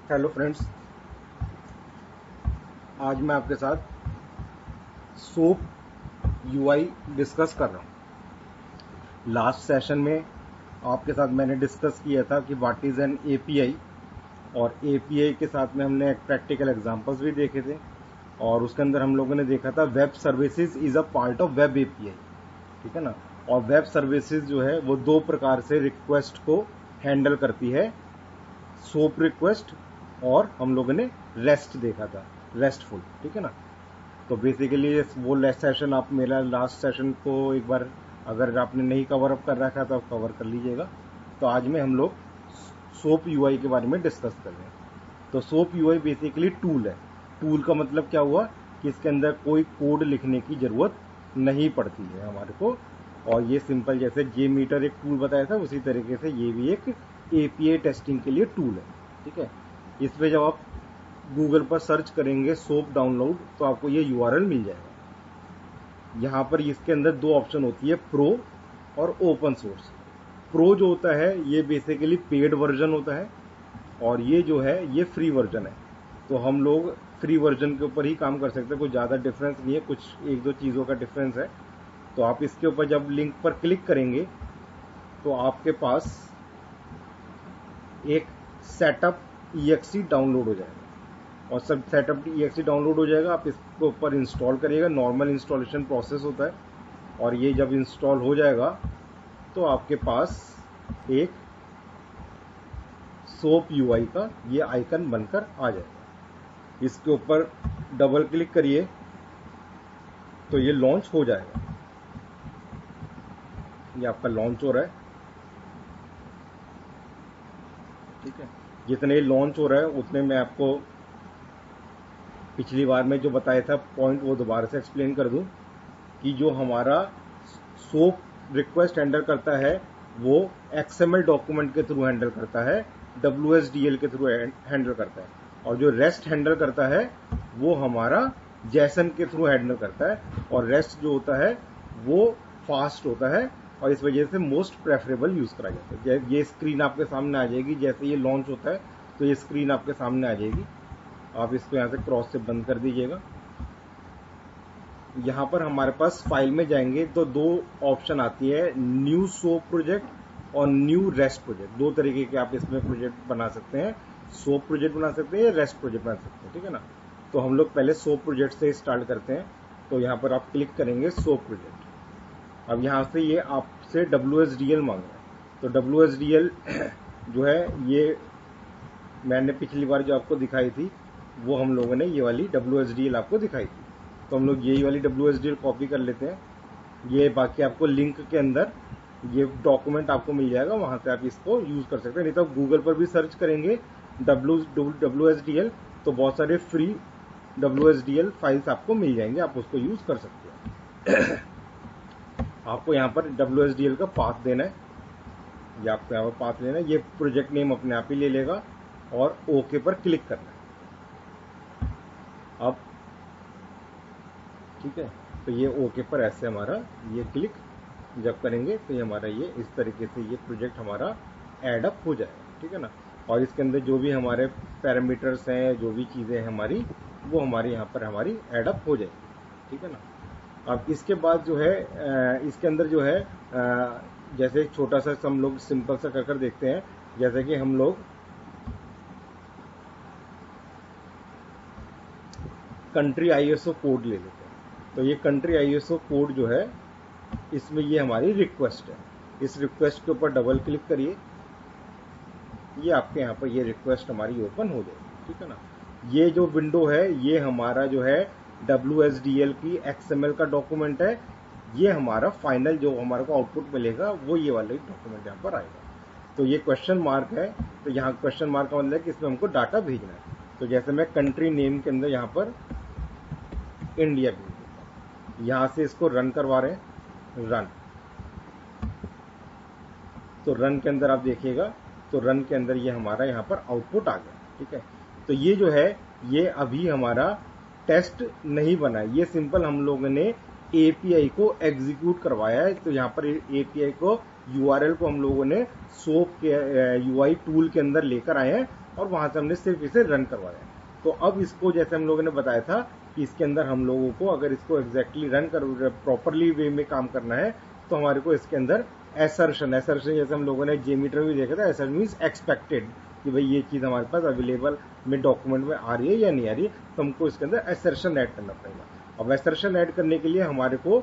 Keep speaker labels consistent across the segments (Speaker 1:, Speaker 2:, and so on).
Speaker 1: Hello friends, आज मैं आपके साथ सोप यूआई डिस्कस कर रहा हूँ। लास्ट सेशन में आपके साथ मैंने डिस्कस किया था कि व्हाट इज़ एन एपीआई, और एपीआई के साथ में हमने एक प्रैक्टिकल एग्जांपल्स भी देखे थे, और उसके अंदर हम लोगों ने देखा था web services is a part of web API. ठीक है ना। और वेब सर्विसेज जो है वो दो प्रकार से रिक्वेस्ट को हैंडल करती है, सोप रिक्वेस्ट, और हम लोगों ने रेस्ट देखा था, रेस्टफुल। ठीक है ना। तो बेसिकली वो लास्ट सेशन, आप मेरा लास्ट सेशन को एक बार अगर आपने नहीं कवर अप कर रखा तो आप कवर कर लीजिएगा। तो आज में हम लोग सोप यूआई के बारे में डिस्कस कर रहे हैं। तो सोप यूआई बेसिकली टूल है। टूल का मतलब क्या हुआ कि इसके अंदर कोई कोड लिखने की जरूरत नहीं पड़ती है हमारे को, और ये सिंपल, जैसे जे मीटर एक टूल बताया था उसी तरीके से ये भी एक एपीआई टेस्टिंग के लिए टूल है। ठीक है। इस पे जब आप गूगल पर सर्च करेंगे सोप डाउनलोड तो आपको ये यूआरएल मिल जाएगा। यहाँ पर इसके अंदर दो ऑप्शन होती है, प्रो और ओपन सोर्स। प्रो जो होता है ये बेसिकली पेड वर्जन होता है, और ये जो है ये फ्री वर्जन है। तो हम लोग फ्री वर्जन के ऊपर ही काम कर सकते हैं, कोई ज़्यादा डिफरेंस नहीं है, कुछ एक दो चीज़ों का डिफरेंस है। तो आप इसके ऊपर जब लिंक पर क्लिक करेंगे तो आपके पास एक सेटअप ईएक्सी डाउनलोड हो जाएगा, और सब सेटअप ईएक्सी डाउनलोड हो जाएगा। आप इसके ऊपर इंस्टॉल करिएगा, नॉर्मल इंस्टॉलेशन प्रोसेस होता है, और ये जब इंस्टॉल हो जाएगा तो आपके पास एक सोप यूआई का ये आइकन बनकर आ जाएगा। इसके ऊपर डबल क्लिक करिए तो ये लॉन्च हो जाएगा। ये आपका लॉन्च हो रहा है। ठीक है। जितने लॉन्च हो रहा है उतने मैं आपको पिछली बार में जो बताया था पॉइंट वो दोबारा से एक्सप्लेन कर दूं कि जो हमारा सोप रिक्वेस्ट हैंडल करता है वो एक्सएमएल डॉक्यूमेंट के थ्रू हैंडल करता है, डब्ल्यूएसडीएल के थ्रू हैंडल करता है, और जो रेस्ट हैंडल करता है वो हमारा जैसन के थ्रू हैंडल करता है। और रेस्ट जो होता है वो फास्ट होता है, और इस वजह से मोस्ट प्रेफरेबल यूज करा जाता है। ये स्क्रीन आपके सामने आ जाएगी जैसे ये लॉन्च होता है, तो ये स्क्रीन आपके सामने आ जाएगी। आप इसको यहाँ से क्रॉस से बंद कर दीजिएगा। यहाँ पर हमारे पास फाइल में जाएंगे तो दो ऑप्शन आती है, न्यू सोप प्रोजेक्ट और न्यू रेस्ट प्रोजेक्ट। दो तरीके के आप इसमें प्रोजेक्ट बना सकते हैं, सोप प्रोजेक्ट बना सकते हैं या रेस्ट प्रोजेक्ट बना सकते हैं। ठीक है ना। तो हम लोग पहले सोप प्रोजेक्ट से स्टार्ट करते हैं। तो यहाँ पर आप क्लिक करेंगे सोप प्रोजेक्ट। अब यहाँ से ये आपसे WSDL मांग रहा है। तो WSDL जो है ये मैंने पिछली बार जो आपको दिखाई थी वो हम लोगों ने ये वाली WSDL आपको दिखाई थी। तो हम लोग यही वाली WSDL कॉपी कर लेते हैं। ये बाकी आपको लिंक के अंदर ये डॉक्यूमेंट आपको मिल जाएगा, वहां से आप इसको यूज कर सकते हैं। नहीं तो आप गूगल पर भी सर्च करेंगे WSDL तो बहुत सारे फ्री WSDL फाइल्स आपको मिल जाएंगे, आप उसको यूज कर सकते हैं। आपको यहाँ पर WSDL का पाथ देना है, ये आपको यहाँ पर पाथ लेना है। ये प्रोजेक्ट नेम अपने आप ही ले लेगा, और ओके पर क्लिक करना है। अब ठीक है, तो ये ओके पर ऐसे हमारा ये क्लिक जब करेंगे तो ये हमारा ये इस तरीके से ये प्रोजेक्ट हमारा ऐड अप हो जाएगा। ठीक है ना। और इसके अंदर जो भी हमारे पैरामीटर्स हैं, जो भी चीज़ें हैं हमारी, वो हमारी यहाँ पर हमारी ऐड अप हो जाएगी। ठीक है ना। अब इसके बाद जो है इसके अंदर जो है जैसे एक छोटा सा हम लोग सिंपल सा कर देखते हैं। जैसे कि हम लोग कंट्री आईएसओ कोड ले लेते हैं। तो ये कंट्री आईएसओ कोड जो है इसमें ये हमारी रिक्वेस्ट है। इस रिक्वेस्ट के ऊपर डबल क्लिक करिए, ये आपके यहाँ पर ये रिक्वेस्ट हमारी ओपन हो जाएगी। ठीक है ना। ये जो विंडो है ये हमारा जो है WSDL की XML का डॉक्यूमेंट है। ये हमारा फाइनल जो हमारे को आउटपुट मिलेगा वो ये वाला डॉक्यूमेंट यहाँ पर आएगा। तो ये क्वेश्चन मार्क है, तो यहाँ क्वेश्चन मार्क का मतलब है कि इसमें हमको डाटा भेजना है। तो जैसे मैं कंट्री नेम के अंदर यहाँ पर इंडिया भेज देता हूँ, यहाँ से इसको रन करवा रहे हैं, रन। तो रन के अंदर आप देखिएगा तो रन के अंदर ये हमारा यहाँ पर आउटपुट आ गया। ठीक है। तो ये जो है ये अभी हमारा टेस्ट नहीं बना है, ये सिंपल हम लोगों ने एपीआई को एग्जीक्यूट करवाया है। तो यहाँ पर एपीआई को यूआरएल को हम लोगों ने सोप के यूआई टूल के अंदर लेकर आए हैं, और वहां से हमने सिर्फ इसे रन करवाया। तो अब इसको जैसे हम लोगों ने बताया था कि इसके अंदर हम लोगों को अगर इसको एग्जैक्टली रन कर प्रॉपरली वे में काम करना है तो हमारे को इसके अंदर एसर्शन जैसे हम लोगों ने जेमीटर में देखा था, एसर्शन मीन्स एक्सपेक्टेड कि भाई ये चीज हमारे पास अवेलेबल में डॉक्यूमेंट में आ रही है या नहीं आ रही है, तो हमको इसके अंदर एसर्शन ऐड करना पड़ेगा। अब एसर्शन ऐड करने के लिए हमारे को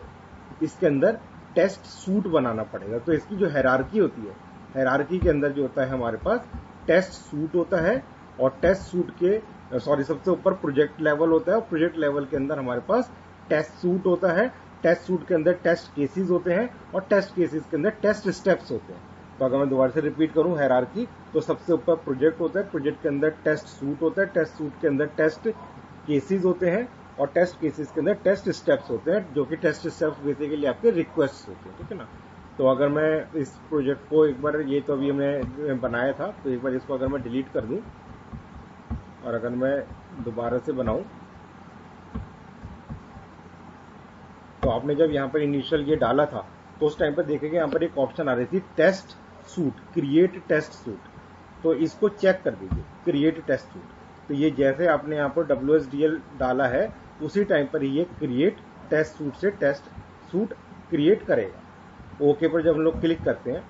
Speaker 1: इसके अंदर टेस्ट सूट बनाना पड़ेगा। तो इसकी जो हायरार्की होती है, हायरार्की के अंदर जो होता है हमारे पास टेस्ट सूट होता है और टेस्ट सूट के सबसे ऊपर प्रोजेक्ट लेवल होता है और प्रोजेक्ट लेवल के अंदर हमारे पास टेस्ट सूट होता है। टेस्ट सूट के अंदर टेस्ट केसेस होते हैं और टेस्ट केसेस के अंदर टेस्ट स्टेप्स होते हैं। तो अगर मैं दोबारा से रिपीट करूं हायरार्की, तो सबसे ऊपर प्रोजेक्ट होता है, प्रोजेक्ट के अंदर टेस्ट सूट होता है, टेस्ट सूट के अंदर टेस्ट केसेस होते हैं और टेस्ट केसेस के अंदर टेस्ट स्टेप्स होते हैं, जो कि टेस्ट स्टेप्स बेसिकली आपके रिक्वेस्ट होते हैं, ठीक है ना। तो अगर मैं इस प्रोजेक्ट को एक बार, ये तो अभी हमने बनाया था, तो एक बार इसको अगर मैं डिलीट कर दूं और अगर मैं दोबारा से बनाऊं, तो आपने जब यहाँ पर इनिशियल ये डाला था तो उस टाइम पर देखेंगे यहाँ पर एक ऑप्शन आ रही थी test suite, create test suite. तो इसको चेक कर दीजिए, क्रिएट टेस्ट सूट। तो ये जैसे आपने यहाँ पर WSDL डाला है उसी टाइम पर ये क्रिएट टेस्ट सूट से टेस्ट सूट क्रिएट करेगा। ओके पर जब हम लोग क्लिक करते हैं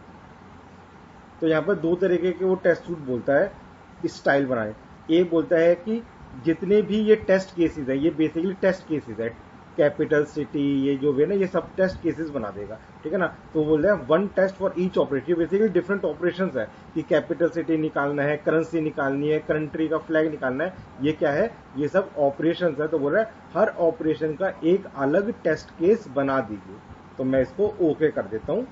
Speaker 1: तो यहाँ पर दो तरीके के वो टेस्ट सूट बोलता है स्टाइल बनाए। एक बोलता है कि जितने भी ये टेस्ट केसेस है, ये बेसिकली टेस्ट केसेस है, कैपिटल सिटी ये जो भी है ना, ये सब टेस्ट केसेस बना देगा, ठीक है ना। तो बोल रहे हैं one test for each operation. Basically different operations है कि कैपिटल सिटी निकालना है, करेंसी निकालनी है, कंट्री का फ्लैग निकालना है, ये क्या है, ये सब ऑपरेशंस है। तो बोल रहा है हर ऑपरेशन का एक अलग टेस्ट केस बना दीजिए। तो मैं इसको ओके कर देता हूं।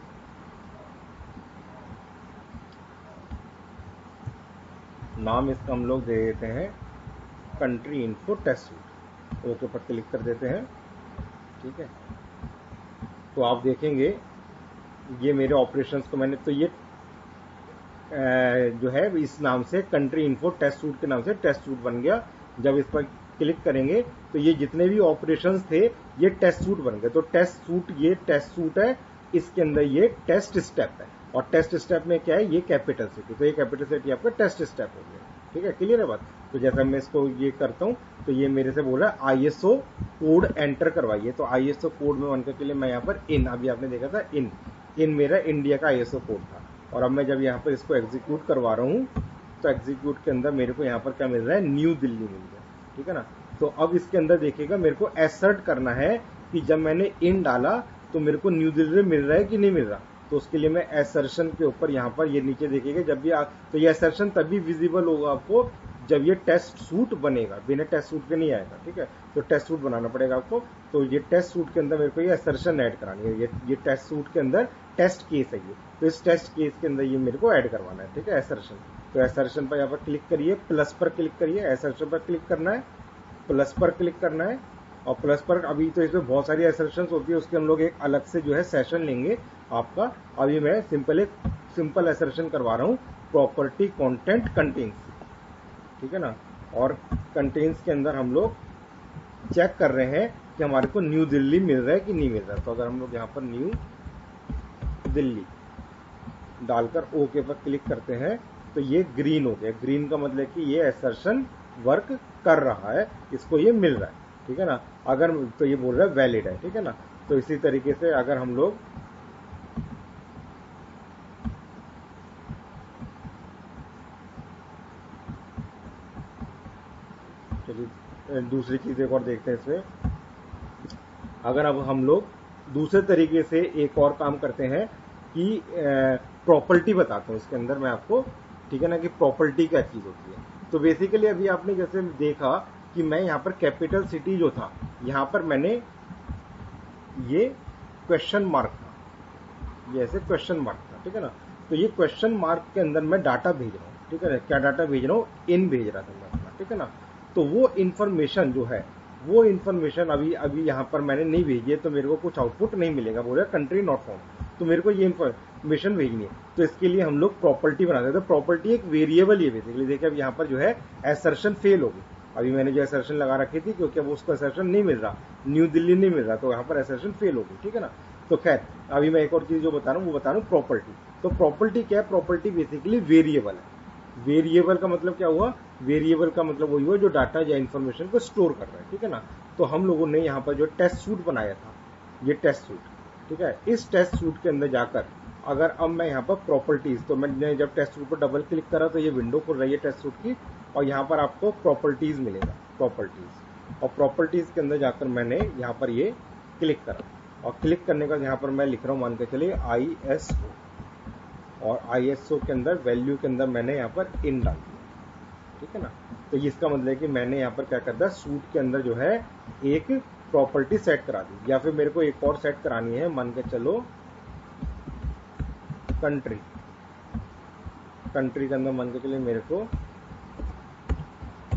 Speaker 1: नाम इसका हम लोग दे देते हैं country info test suite. Okay पर क्लिक कर देते हैं, ठीक है। तो आप देखेंगे ये मेरे ऑपरेशंस को मैंने, तो ये जो है इस नाम से कंट्री इन्फो टेस्ट सूट के नाम से टेस्ट सूट बन गया। जब इस पर क्लिक करेंगे तो ये जितने भी ऑपरेशंस थे ये टेस्ट सूट बन गए। तो टेस्ट सूट, ये टेस्ट सूट है, इसके अंदर ये टेस्ट स्टेप है और टेस्ट स्टेप में क्या है, ये कैपिटल सिटी। तो ये कैपिटल सिटी आपका टेस्ट स्टेप हो गया, ठीक है। क्लियर है बात। तो जैसा मैं इसको ये करता हूं तो ये मेरे से बोल रहा है ISO कोड एंटर करवाइए। तो ISO कोड में बनने के लिए मैं यहाँ पर इन, अभी आपने देखा था इन मेरा इंडिया का ISO कोड था। और अब मैं जब यहाँ पर इसको एग्जीक्यूट करवा रहा हूँ तो एग्जीक्यूट के अंदर मेरे को यहाँ पर क्या मिल रहा है, न्यू दिल्ली मिल गया, ठीक है ना। तो अब इसके अंदर देखिएगा मेरे को एसर्ट करना है कि जब मैंने इन डाला तो मेरे को न्यू दिल्ली मिल रहा है कि नहीं मिल रहा। तो उसके लिए मैं एसर्शन के ऊपर यहाँ पर ये नीचे देखिएगा जब भी तो ये एसर्शन तभी विजिबल होगा आपको जब ये टेस्ट सूट बनेगा, बिना टेस्ट सूट के नहीं आएगा, ठीक है। तो टेस्ट सूट बनाना पड़ेगा आपको। तो ये टेस्ट सूट के अंदर मेरे को ये एसर्शन ऐड करानी है। ये टेस्ट सूट के अंदर टेस्ट केस है ये, तो इस टेस्ट केस के अंदर ये मेरे को ऐड करवाना है, ठीक है, एसर्शन। तो एसर्शन पर यहाँ पर क्लिक करिए, प्लस पर क्लिक करिए, एसर्शन पर क्लिक करना है, प्लस पर क्लिक करना है। और प्लस पर अभी तो इसमें बहुत सारी एसर्शंस होती है, उसके हम लोग एक अलग से जो है सेशन लेंगे आपका। अभी मैं सिंपल एसर्शन करवा रहा हूँ, प्रॉपर्टी कंटेंट कंटेन्स, ठीक है ना। और कंटेन्स के अंदर हम लोग चेक कर रहे हैं कि हमारे को न्यू दिल्ली मिल रहा है कि नहीं मिल रहा है। तो अगर हम लोग यहाँ पर न्यू दिल्ली डालकर ओके पर क्लिक करते हैं तो ये ग्रीन हो गया। ग्रीन का मतलब कि ये एसर्शन वर्क कर रहा है, इसको ये मिल रहा है, ठीक है ना। अगर तो ये बोल रहा है वैलिड है, ठीक है ना। तो इसी तरीके से अगर हम लोग दूसरी चीज एक और देखते हैं इसमें। अगर अब हम लोग दूसरे तरीके से एक और काम करते हैं कि प्रॉपर्टी बताता हूं इसके अंदर मैं आपको, ठीक है ना, कि प्रॉपर्टी क्या चीज होती है। तो बेसिकली अभी आपने जैसे देखा कि मैं यहाँ पर कैपिटल सिटी जो था, यहाँ पर मैंने ये क्वेश्चन मार्क था, ये ऐसे क्वेश्चन मार्क था, ठीक है ना। तो ये क्वेश्चन मार्क के अंदर मैं डाटा भेज रहा हूँ, ठीक है। क्या डाटा भेज रहा हूँ, इन भेज रहा था मैं अपना, ठीक है ना। तो वो इन्फॉर्मेशन जो है, वो इन्फॉर्मेशन अभी यहाँ पर मैंने नहीं भेजी है, तो मेरे को कुछ आउटपुट नहीं मिलेगा, बोल रहा कंट्री नॉट फाउंड। तो मेरे को ये इन्फॉर्मेशन भेजनी है, तो इसके लिए हम लोग प्रॉपर्टी बनाते हैं। तो प्रॉपर्टी एक वेरिएबल ही है बेसिकली। देखिए अब यहाँ पर जो है एसर्शन फेल हो गई। अभी मैंने जो एसर्शन लगा रखी थी, क्योंकि अब उसको एसर्शन नहीं मिल रहा, न्यू दिल्ली नहीं मिल रहा, तो यहाँ पर एसर्शन फेल हो गई, ठीक है ना। तो खैर अभी मैं एक और चीज जो बता रहा हूँ वो बता रहा हूँ प्रॉपर्टी। तो प्रॉपर्टी क्या है, प्रॉपर्टी बेसिकली वेरिएबल है, वेरिएबल का मतलब क्या हुआ, वेरिएबल का मतलब वही हुआ जो डाटा या इन्फॉर्मेशन को स्टोर कर रहा है, ठीक है ना। तो हम लोगों ने यहाँ पर जो टेस्ट सूट बनाया था, ये टेस्ट सूट, ठीक है, इस टेस्ट सूट के अंदर जाकर अगर अब मैं यहाँ पर प्रॉपर्टीज, तो मैंने जब टेस्ट सूट पर डबल क्लिक करा तो ये विंडो खुल रही है टेस्ट सूट की, और यहाँ पर आपको प्रॉपर्टीज मिलेगा, प्रॉपर्टीज, और प्रॉपर्टीज के अंदर जाकर मैंने यहाँ पर ये क्लिक करा, और क्लिक करने का यहाँ पर मैं लिख रहा हूँ, मान के चलिए ISO, और ISO के अंदर वैल्यू के अंदर मैंने यहाँ पर इन डाल दिया, ठीक है ना। तो इसका मतलब है कि मैंने यहाँ पर क्या कर दिया, सूट के अंदर जो है एक प्रॉपर्टी सेट करा दी, या फिर मेरे को एक और सेट करानी है, मान के चलो कंट्री, कंट्री के अंदर मान के चलिए मेरे को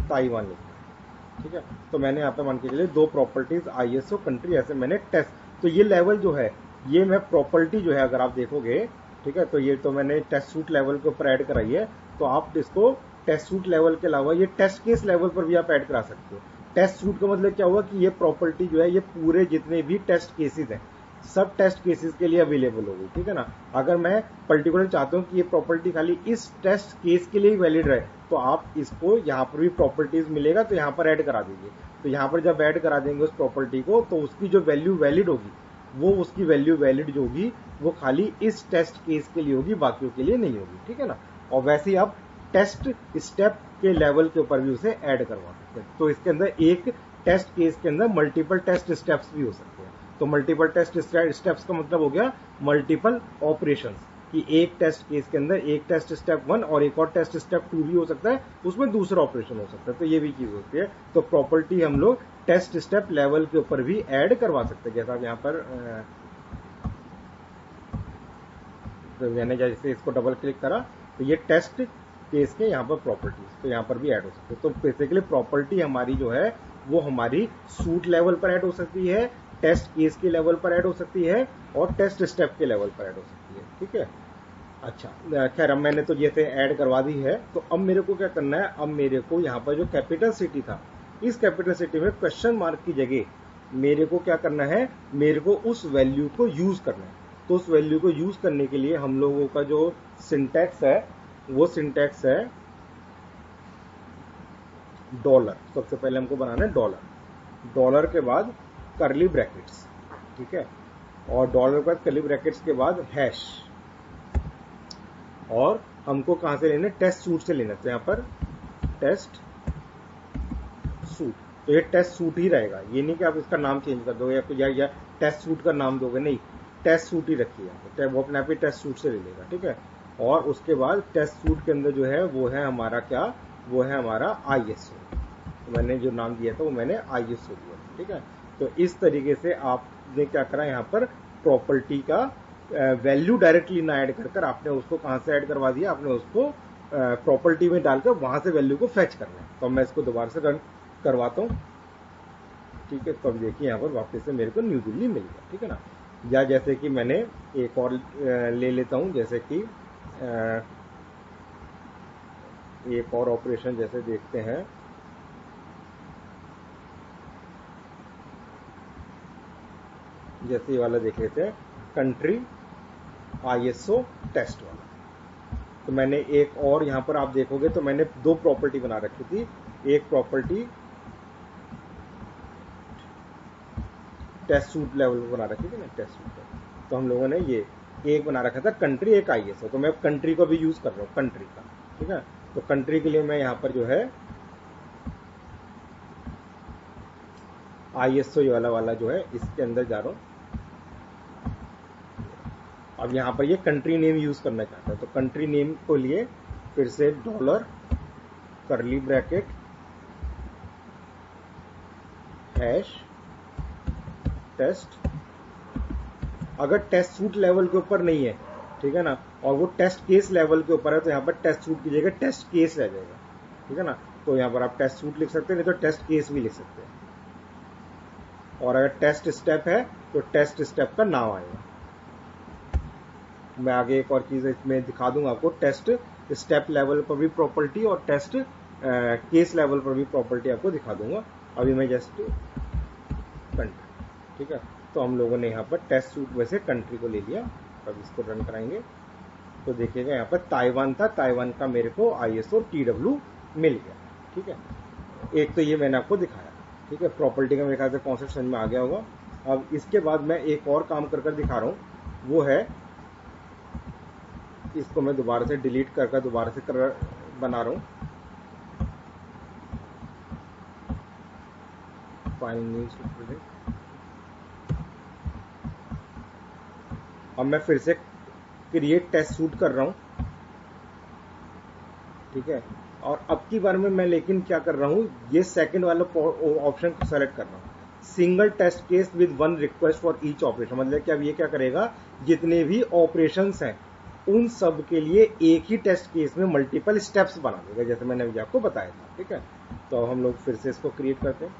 Speaker 1: ताइवान लिखना है, ठीक है। तो मैंने यहाँ पे मान के चलिए दो प्रॉपर्टीज ISO कंट्री, ऐसे मैंने टेस्ट, तो ये लेवल जो है ये मैं प्रॉपर्टी जो है अगर आप देखोगे, ठीक है, तो ये तो मैंने टेस्ट सूट लेवल के ऊपर ऐड कराई है, तो आप इसको टेस्ट सूट लेवल के अलावा ये टेस्ट केस लेवल पर भी आप ऐड करा सकते हो। टेस्ट सूट का मतलब क्या हुआ कि ये प्रॉपर्टी जो है ये पूरे जितने भी टेस्ट केसेस हैं सब टेस्ट केसेस के लिए अवेलेबल होगी, ठीक है ना। अगर मैं पर्टिकुलर चाहता हूँ कि ये प्रॉपर्टी खाली इस टेस्ट केस के लिए ही वैलिड रहे, तो आप इसको यहाँ पर भी प्रॉपर्टीज मिलेगा तो यहाँ पर ऐड करा दीजिए। तो यहाँ पर जब ऐड करा देंगे उस प्रॉपर्टी को, तो उसकी जो वैल्यू वैलिड होगी वो उसकी वैल्यू वैलिड जो होगी वो खाली इस टेस्ट केस के लिए होगी, बाकियों के लिए नहीं होगी, ठीक है ना। और वैसे ही आप टेस्ट स्टेप के लेवल के ऊपर भी उसे ऐड करवा सकते हैं। तो इसके अंदर एक टेस्ट केस के अंदर मल्टीपल टेस्ट स्टेप्स भी हो सकते हैं। तो मल्टीपल टेस्ट स्टेप्स का मतलब हो गया मल्टीपल ऑपरेशंस, कि एक टेस्ट केस के अंदर एक टेस्ट स्टेप 1 और एक और टेस्ट स्टेप 2 भी हो सकता है, उसमें दूसरा ऑपरेशन हो सकता है, तो ये भी चीज होती है। तो प्रॉपर्टी हम लोग टेस्ट स्टेप लेवल के ऊपर भी ऐड करवा सकते हैं, जैसा आप यहाँ पर तो मैंने जैसे इसको डबल क्लिक करा तो ये टेस्ट केस के यहाँ पर प्रॉपर्टीज, तो यहाँ पर भी ऐड हो सकते हैं। तो बेसिकली प्रॉपर्टी हमारी जो है वो हमारी सूट लेवल पर ऐड हो सकती है, टेस्ट केस के लेवल पर ऐड हो सकती है, और टेस्ट स्टेप के लेवल पर ऐड हो सकती है, ठीक है। अच्छा, खैर अब मैंने तो जैसे ऐड करवा दी है, तो अब मेरे को क्या करना है, अब मेरे को यहाँ पर जो कैपिटल सिटी था, इस कैपिटल सिटी में क्वेश्चन मार्क की जगह मेरे को क्या करना है, मेरे को उस वैल्यू को यूज करना है। तो उस वैल्यू को यूज करने के लिए हम लोगों का जो सिंटैक्स है वो सिंटैक्स है डॉलर। सबसे पहले हमको बनाना है डॉलर, डॉलर के बाद करली ब्रैकेट्स, ठीक है, और डॉलर के बाद करली ब्रैकेट्स के बाद हैश, और हमको कहां से लेना है, टेस्ट सूट से लेना है। तो यहाँ पर टेस्ट सूट, तो ये टेस्ट सूट ही रहेगा, ये नहीं कि आप इसका नाम चेंज कर दोगे या टेस्ट सूट का नाम दोगे, नहीं, टेस्ट सूट ही रखिए, वो अपने आप ही टेस्ट सूट से ले लेगा, ठीक है। और उसके बाद टेस्ट सूट के अंदर जो है वो है हमारा क्या, वो है हमारा ISO, तो मैंने जो नाम दिया था वो मैंने ISO दिया, ठीक है। तो इस तरीके से आपने क्या करा, यहाँ पर प्रॉपर्टी का वैल्यू डायरेक्टली ना ऐड कर आपने उसको कहां से ऐड करवा दिया, आपने उसको प्रॉपर्टी में डालकर वहां से वैल्यू को फेच करना है। तो मैं इसको दोबारा से रन करवाता हूँ, ठीक है। तो अब देखिए यहाँ पर वापस से मेरे को न्यू दिल्ली मिल गया, ठीक है ना। या जैसे कि मैंने एक और ले लेता हूं, जैसे कि एक और ऑपरेशन जैसे देखते हैं, जैसे ये वाला देख लेते हैं, कंट्री ISO टेस्ट वाला। तो मैंने एक और यहाँ पर आप देखोगे तो मैंने दो प्रॉपर्टी बना रखी थी, एक प्रॉपर्टी टेस्ट सूट लेवल पर बना रखी थी ना, टेस्ट सूट, तो हम लोगों ने ये एक बना रखा था कंट्री, एक ISO, तो मैं कंट्री को भी यूज कर रहा हूँ, कंट्री का, ठीक है। तो कंट्री के लिए मैं यहाँ पर जो है ISO वाला जो है इसके अंदर जा रहा हूँ। अब यहाँ पर ये कंट्री नेम यूज करना चाहता है, तो कंट्री नेम को लिए फिर से dollar curly bracket hash test, अगर टेस्ट सूट लेवल के ऊपर नहीं है, ठीक है ना, और वो टेस्ट केस लेवल के ऊपर है, तो यहाँ पर टेस्ट सूट की जगह टेस्ट केस रह जाएगा, ठीक है ना। तो यहाँ पर आप टेस्ट सूट लिख सकते हैं, नहीं तो टेस्ट केस भी लिख सकते हैं। और अगर टेस्ट स्टेप है तो टेस्ट स्टेप का नाम आएगा। मैं आगे एक और चीज इसमें दिखा दूंगा आपको, टेस्ट स्टेप लेवल पर भी प्रॉपर्टी और टेस्ट केस लेवल पर भी प्रॉपर्टी आपको दिखा दूंगा। अभी मैं जस्ट कंट्री, ठीक है। तो हम लोगों ने यहाँ पर टेस्ट सूट में से कंट्री को ले लिया। अब इसको रन कराएंगे, तो देखिएगा यहाँ पर ताइवान था, ताइवान का मेरे को ISO TW मिल गया। ठीक है, एक तो ये मैंने आपको दिखाया। ठीक है, प्रॉपर्टी का मेरे ख्याल से कॉन्सेप्ट समझ में आ गया होगा। अब इसके बाद मैं एक और काम कर दिखा रहा हूँ, वो है, इसको मैं दोबारा से डिलीट कर दोबारा से बना रहा हूँ। फाइल न्यूज, अब मैं फिर से क्रिएट टेस्ट सूट कर रहा हूँ। ठीक है, और अब की बार में मैं लेकिन क्या कर रहा हूँ, ये सेकंड वाला ऑप्शन को सेलेक्ट कर रहा हूँ, single test case with one request for each operation. मतलब कि अब ये क्या करेगा, जितने भी ऑपरेशंस हैं उन सब के लिए एक ही टेस्ट केस में मल्टीपल स्टेप्स बना देगा, जैसे मैंने अभी आपको बताया था। ठीक है, तो हम लोग फिर से इसको क्रिएट करते हैं।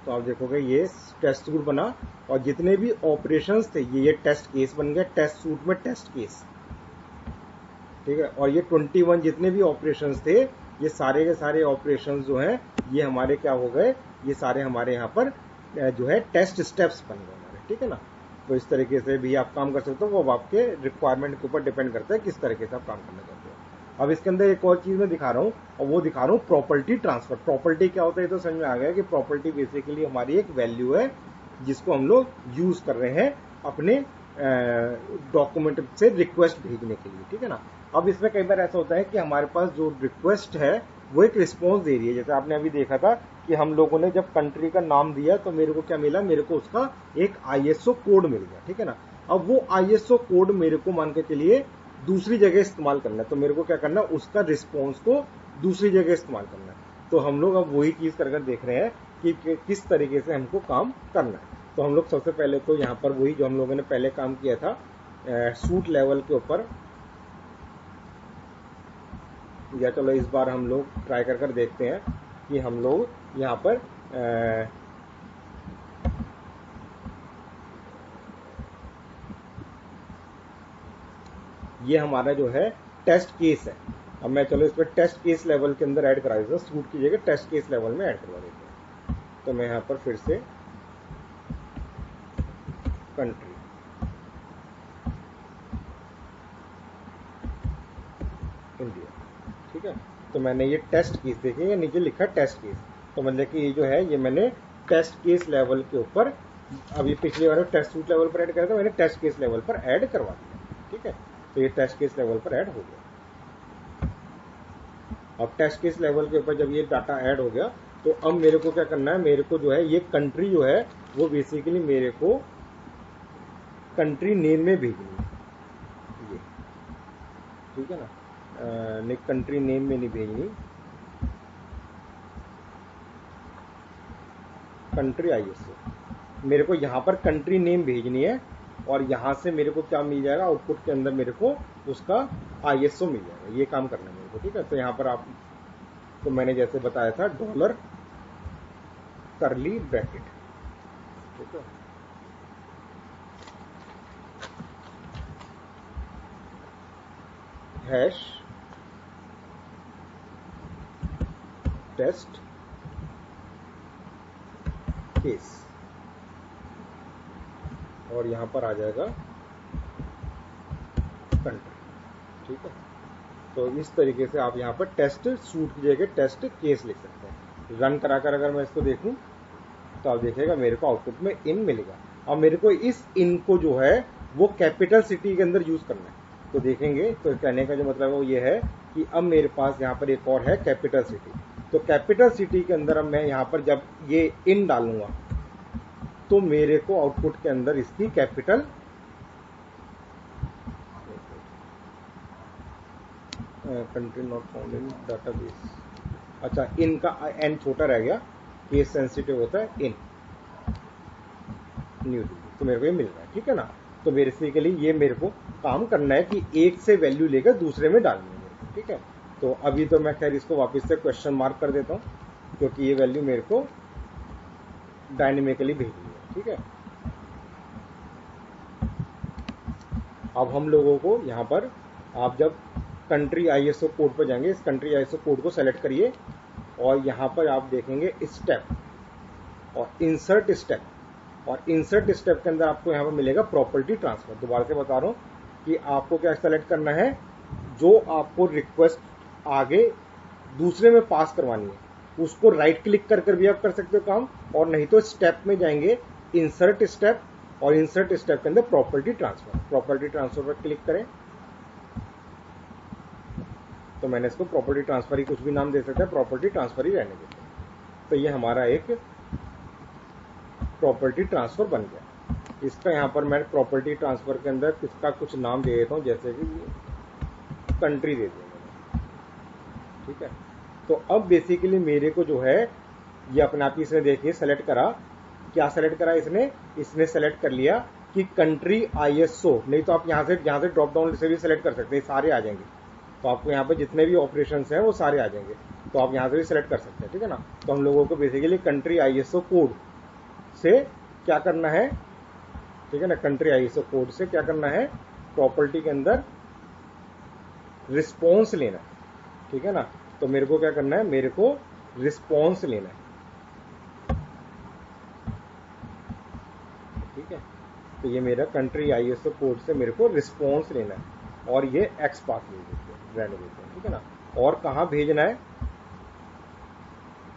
Speaker 1: तो आप देखोगे ये टेस्ट सूट बना, और जितने भी ऑपरेशंस थे ये टेस्ट केस बन गया, टेस्ट सूट में टेस्ट केस। ठीक है, और ये 21 जितने भी ऑपरेशंस थे, ये सारे के सारे ऑपरेशंस जो हैं ये हमारे क्या हो गए, ये सारे हमारे यहाँ पर जो है टेस्ट स्टेप्स बन गए हमारे। ठीक है ना, तो इस तरीके से भी आप काम कर सकते हो, वो आपके रिक्वायरमेंट के ऊपर डिपेंड करता है किस तरीके से आप काम करना चाहते हो। अब इसके अंदर एक और चीज मैं दिखा रहा हूँ, और वो दिखा रहा हूँ प्रॉपर्टी ट्रांसफर। प्रॉपर्टी क्या होता है तो समझ में आ गया कि प्रॉपर्टी बेसिकली हमारी एक वैल्यू है जिसको हम लोग यूज कर रहे हैं अपने डॉक्यूमेंट से रिक्वेस्ट भेजने के लिए। ठीक है ना, अब इसमें कई बार ऐसा होता है कि हमारे पास जो रिक्वेस्ट है वो एक रिस्पॉन्स दे रही है। जैसे आपने अभी देखा था कि हम लोगों ने जब कंट्री का नाम दिया तो मेरे को क्या मिला, मेरे को उसका एक ISO कोड मिल गया। ठीक है ना, अब वो ISO कोड मेरे को मान के चलिए दूसरी जगह इस्तेमाल करना है, तो मेरे को क्या करना है, उसका रिस्पॉन्स को दूसरी जगह इस्तेमाल करना है। तो हम लोग अब वही चीज कर देख रहे हैं कि किस तरीके से हमको काम करना है। तो हम लोग सबसे पहले तो यहाँ पर वही जो हम लोगों ने पहले काम किया था सूट लेवल के ऊपर, या चलो इस बार हम लोग ट्राई कर देखते हैं कि हम लोग यहाँ पर ये हमारा जो है टेस्ट केस है। अब मैं चलो इस पर टेस्ट केस लेवल के अंदर ऐड करा देता हूँ, सूट की जगह टेस्ट केस लेवल में ऐड करवा देते हैं। तो मैं यहाँ पर फिर से कंट्री, इंडिया। ठीक है, तो मैंने ये टेस्ट केस देखिए नीचे लिखा टेस्ट केस, तो मतलब कि ये जो है ये मैंने टेस्ट केस लेवल के ऊपर, अभी पिछली बार टेस्ट सूट लेवल पर ऐड करा था, मैंने टेस्ट केस लेवल पर ऐड करवा दिया। ठीक है, तो ये टेस्ट केस लेवल पर ऐड हो गया। अब टेस्ट केस लेवल के ऊपर जब ये डाटा ऐड हो गया, तो अब मेरे को क्या करना है, मेरे को जो है ये कंट्री जो है वो बेसिकली मेरे को कंट्री नेम में भेजनी है ये। ठीक है ना, नहीं कंट्री नेम में नहीं भेजनी, कंट्री ISO मेरे को यहाँ पर कंट्री नेम भेजनी है, और यहाँ से मेरे को क्या मिल जाएगा, आउटपुट के अंदर मेरे को उसका ISO मिल जाएगा। ये काम करना है मेरे को। ठीक है, तो यहाँ पर आप, तो मैंने जैसे बताया था डॉलर करली ब्रैकेट। ठीक है, हैश टेस्ट केस, और यहां पर आ जाएगा कंट्री। ठीक है, तो इस तरीके से आप यहाँ पर टेस्ट सूट की जगह टेस्ट केस लिख सकते हैं। रन कराकर अगर मैं इसको देखूं तो आप देखिएगा मेरे को आउटपुट में इन मिलेगा। अब मेरे को इस इन को जो है वो कैपिटल सिटी के अंदर यूज करना है। तो देखेंगे, तो कहने का जो मतलब है वो ये है कि अब मेरे पास यहाँ पर एक और है कैपिटल सिटी। तो कैपिटल सिटी के अंदर अब मैं यहाँ पर जब ये इन डालूंगा तो मेरे को आउटपुट के अंदर इसकी capital, country not found in database, अच्छा इनका एन छोटा रह गया, केस सेंसिटिव होता है इन न्यू दिल्ली, तो मेरे को ये मिल रहा है। ठीक है ना, तो बेसिकली ये मेरे को काम करना है कि एक से वैल्यू लेकर दूसरे में डालनी है। ठीक है, तो अभी तो मैं खैर इसको वापस से क्वेश्चन मार्क कर देता हूँ, क्योंकि ये वैल्यू मेरे को डायनेमिकली भेजनी है। ठीक है, अब हम लोगों को यहाँ पर आप जब कंट्री आईएसओ कोड पर जाएंगे, इस कंट्री आईएसओ कोड को सेलेक्ट करिए और यहाँ पर आप देखेंगे स्टेप और इंसर्ट स्टेप, और इंसर्ट स्टेप के अंदर आपको यहाँ पर मिलेगा प्रॉपर्टी ट्रांसफर। दोबारा से बता रहा हूँ कि आपको क्या सेलेक्ट करना है, जो आपको रिक्वेस्ट आगे दूसरे में पास करवानी है उसको राइट क्लिक कर भी आप कर सकते हो काम, और नहीं तो स्टेप में जाएंगे इंसर्ट स्टेप, और इंसर्ट स्टेप के अंदर प्रॉपर्टी ट्रांसफर पर क्लिक करें। तो मैंने इसको प्रॉपर्टी ट्रांसफर ही कुछ भी नाम दे सकते हैं, प्रॉपर्टी ट्रांसफर ही रहने देते हैं। तो ये हमारा एक प्रॉपर्टी ट्रांसफर बन गया। इसका यहाँ पर मैं प्रॉपर्टी ट्रांसफर के अंदर इसका कुछ नाम दे देता हूँ, जैसे कि कंट्री दे देंगे, ठीक है। तो अब बेसिकली मेरे को जो है ये अपने आप ही इसने देखिए सेलेक्ट करा, क्या सेलेक्ट करा इसने सेलेक्ट कर लिया कि कंट्री आईएसओ, नहीं तो आप यहाँ से ड्रॉप डाउन से भी सेलेक्ट कर सकते हैं, सारे आ जाएंगे। तो आपको यहाँ पे जितने भी ऑपरेशन हैं वो सारे आ जाएंगे, तो आप यहाँ से भी सेलेक्ट कर सकते हैं, ठीक है ना। तो हम लोगों को बेसिकली कंट्री आईएसओ कोड से क्या करना है, ठीक है ना, कंट्री आईएसओ कोड से क्या करना है, प्रॉपर्टी के अंदर रिस्पॉन्स लेना है, ठीक है ना। तो मेरे को क्या करना है, मेरे को रिस्पॉन्स लेना है, ठीक है। तो ये मेरा कंट्री आईएसओ कोड से मेरे को रिस्पॉन्स लेना है, और ये एक्स पाथ रहने देते हैं, ठीक है ना। और कहाँ भेजना है,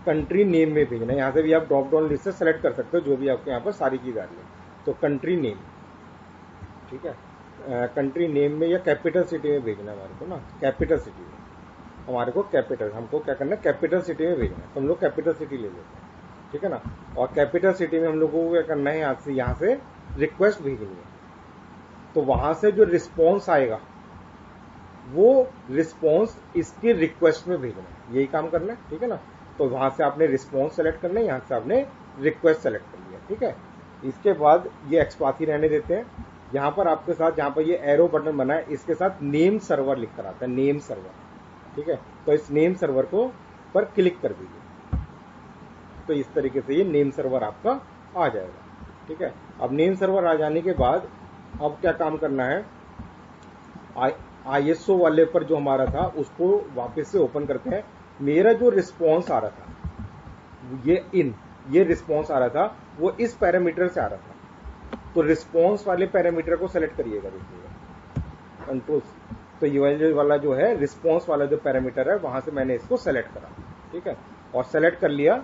Speaker 1: कंट्री नेम में भेजना है। यहाँ से भी आप ड्रॉप डाउन लिस्ट से सेलेक्ट कर सकते हो जो भी आपको यहाँ पर सारी चीज आ रही है। तो कंट्री नेम, ठीक है, कंट्री नेम में या कैपिटल सिटी में भेजना है हमारे को ना, कैपिटल सिटी में हमारे को हमको क्या करना है, कैपिटल सिटी में भेजना है। तो हम लोग कैपिटल सिटी ले लेते हैं, ठीक है ना। और कैपिटल सिटी में हम लोगों को क्या करना है, यहाँ से रिक्वेस्ट भेजनी है। तो वहां से जो रिस्पॉन्स आएगा वो रिस्पॉन्स इसके रिक्वेस्ट में भेजना है, यही काम करना है, ठीक है ना। तो वहां से आपने रिस्पॉन्स सेलेक्ट करना है, यहाँ से आपने रिक्वेस्ट सेलेक्ट कर लिया, ठीक है। इसके बाद ये एक्सपाथ ही रहने देते हैं। यहाँ पर आपके साथ जहाँ पर ये एरो बटन बना है इसके साथ नेम सर्वर लिख कर आता है, नेम सर्वर, ठीक है। तो इस नेम सर्वर को पर क्लिक कर दीजिए, तो इस तरीके से ये नेम सर्वर आपका आ जाएगा, ठीक है। अब नेम सर्वर आ जाने के बाद अब क्या काम करना है, आईएसओ वाले पर जो हमारा था उसको वापस से ओपन करते हैं। मेरा जो रिस्पॉन्स आ रहा था, ये रिस्पॉन्स आ रहा था वो इस पैरामीटर से आ रहा था। तो रिस्पॉन्स वाले पैरामीटर को सेलेक्ट करिएगा, देखिएगा कंट्रोल। तो ये वाला जो है रिस्पॉन्स वाला जो पैरामीटर है वहां से मैंने इसको सेलेक्ट करा, ठीक है। और सेलेक्ट कर लिया।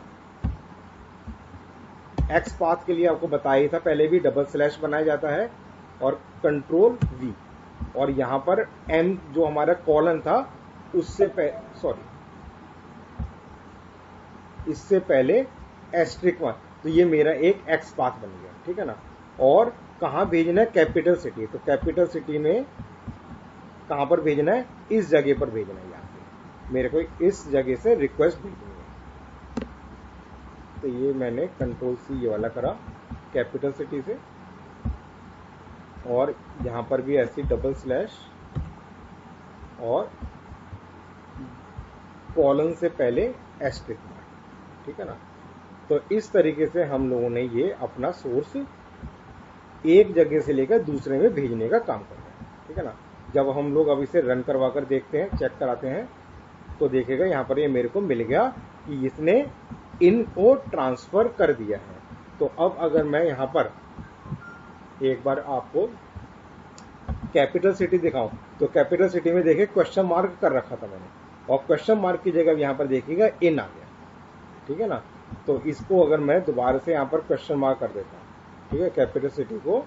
Speaker 1: एक्स पाथ के लिए आपको बताया ही था पहले भी, डबल स्लैश बनाया जाता है और कंट्रोल वी, और यहां पर एम जो हमारा कॉलन था इससे पहले एस्ट्रिक 1। तो ये मेरा एक एक्स पाथ बन गया, ठीक है ना। और कहां भेजना है, कैपिटल सिटी। तो कैपिटल सिटी में कहां पर भेजना है, इस जगह पर भेजना है। यहाँ पे मेरे को इस जगह से रिक्वेस्ट भेजनी है। तो ये मैंने कंट्रोल सी ये वाला करा कैपिटल सिटी से, और यहां पर भी ऐसी डबल स्लैश और कॉलन से पहले एस्ट्रिक मार्क, ठीक है ना। तो इस तरीके से हम लोगों ने ये अपना सोर्स एक जगह से लेकर दूसरे में भेजने का काम कर रहे हैं, ठीक है ना। जब हम लोग अब इसे रन करवा कर देखते हैं, चेक कराते हैं, तो देखेगा यहाँ पर ये मेरे को मिल गया कि इसने इनको ट्रांसफर कर दिया है। तो अब अगर मैं यहाँ पर एक बार आपको कैपिटल सिटी दिखाऊं, तो कैपिटल सिटी में देखिए क्वेश्चन मार्क कर रखा था मैंने, और क्वेश्चन मार्क की जगह यहाँ पर देखिएगा इन आ गया, ठीक है ना। तो इसको अगर मैं दोबारा से यहाँ पर क्वेश्चन मार्क कर देता हूँ, ठीक है, कैपिटल सिटी को,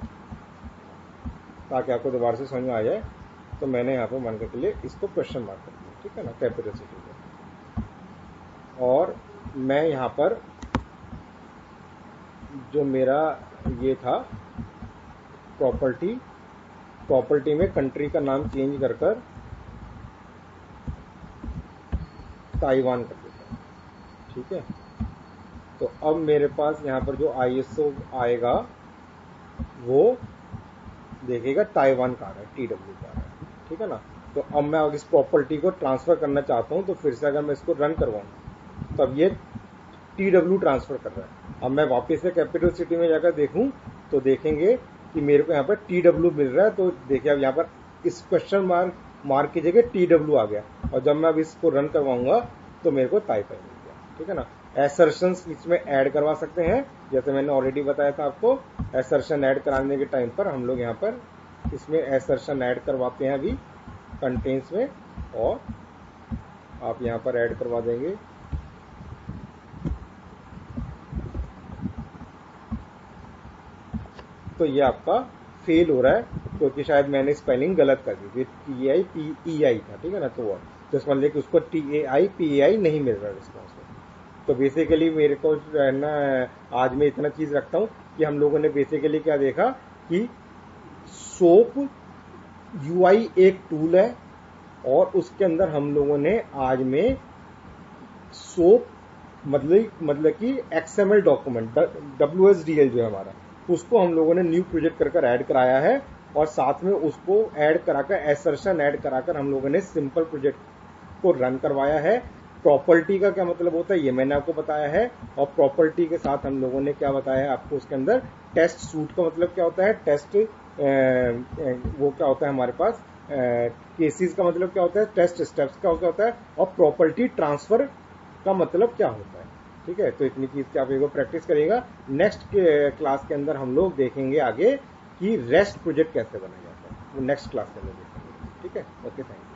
Speaker 1: ताकि आपको दोबारा से समझ में आ जाए। तो मैंने यहाँ पर मान के लिए इसको क्वेश्चन मार्क कर दिया, ठीक है ना, कैपिटल सिटी को। और मैं यहाँ पर जो मेरा ये था प्रॉपर्टी में कंट्री का नाम चेंज कर ताइवान कर देता हूँ, ठीक है। तो अब मेरे पास यहाँ पर जो आईएसओ आएगा वो देखेगा ताइवान का आ रहा है, TW का आ रहा है, ठीक है ना। तो अब मैं इस प्रॉपर्टी को ट्रांसफर करना चाहता हूँ, तो फिर से अगर मैं इसको रन करवाऊँ तब ये TW ट्रांसफर कर रहा है। अब मैं वापस से कैपिटल सिटी में जाकर देखूं तो देखेंगे कि मेरे को यहाँ पर TW मिल रहा है। तो देखिए अब यहाँ पर इस क्वेश्चन मार्क मार्क की जगह TW आ गया, और जब मैं अब इसको रन करवाऊंगा तो मेरे को टाइप मिल गया। ठीक है ना। एसर्शंस इसमें ऐड करवा सकते हैं, जैसे मैंने ऑलरेडी बताया था आपको। एसर्शन ऐड कराने के टाइम पर हम लोग यहाँ पर इसमें एसर्शन ऐड करवाते हैं अभी कंटेंट्स में, और आप यहाँ पर ऐड करवा देंगे तो ये आपका फेल हो रहा है, क्योंकि शायद मैंने स्पेलिंग गलत कर दी, TAIPEI था। ठीक है ना। तो जस्ट मान लिया कि उसको TAIPEI नहीं मिल रहा रिस्पॉन्स में। तो बेसिकली मेरे को जो है ना, आज मैं इतना चीज रखता हूँ कि हम लोगों ने बेसिकली क्या देखा कि सोप UI एक टूल है, और उसके अंदर हम लोगों ने आज में सोप मतलब कि XML डॉक्यूमेंट WSDL जो है हमारा, उसको हम लोगों ने न्यू प्रोजेक्ट कर ऐड कराया है, और साथ में उसको ऐड कराकर एसर्शन ऐड कराकर हम लोगों ने सिंपल प्रोजेक्ट को रन करवाया है। प्रॉपर्टी का क्या मतलब होता है ये मैंने आपको बताया है, और प्रॉपर्टी के साथ हम लोगों ने क्या बताया है आपको, उसके अंदर टेस्ट सूट का मतलब क्या होता है, टेस्ट वो क्या होता है हमारे पास, केसेस का मतलब क्या होता है, टेस्ट स्टेप्स का क्या होता है, और प्रॉपर्टी ट्रांसफर का मतलब क्या होता है। ठीक है। तो इतनी चीज की आप एक बार प्रैक्टिस करिएगा। नेक्स्ट क्लास के अंदर हम लोग देखेंगे आगे कि रेस्ट प्रोजेक्ट कैसे बनाया जाता है, वो नेक्स्ट क्लास के अंदर देखेंगे। ठीक है। Okay, thank you.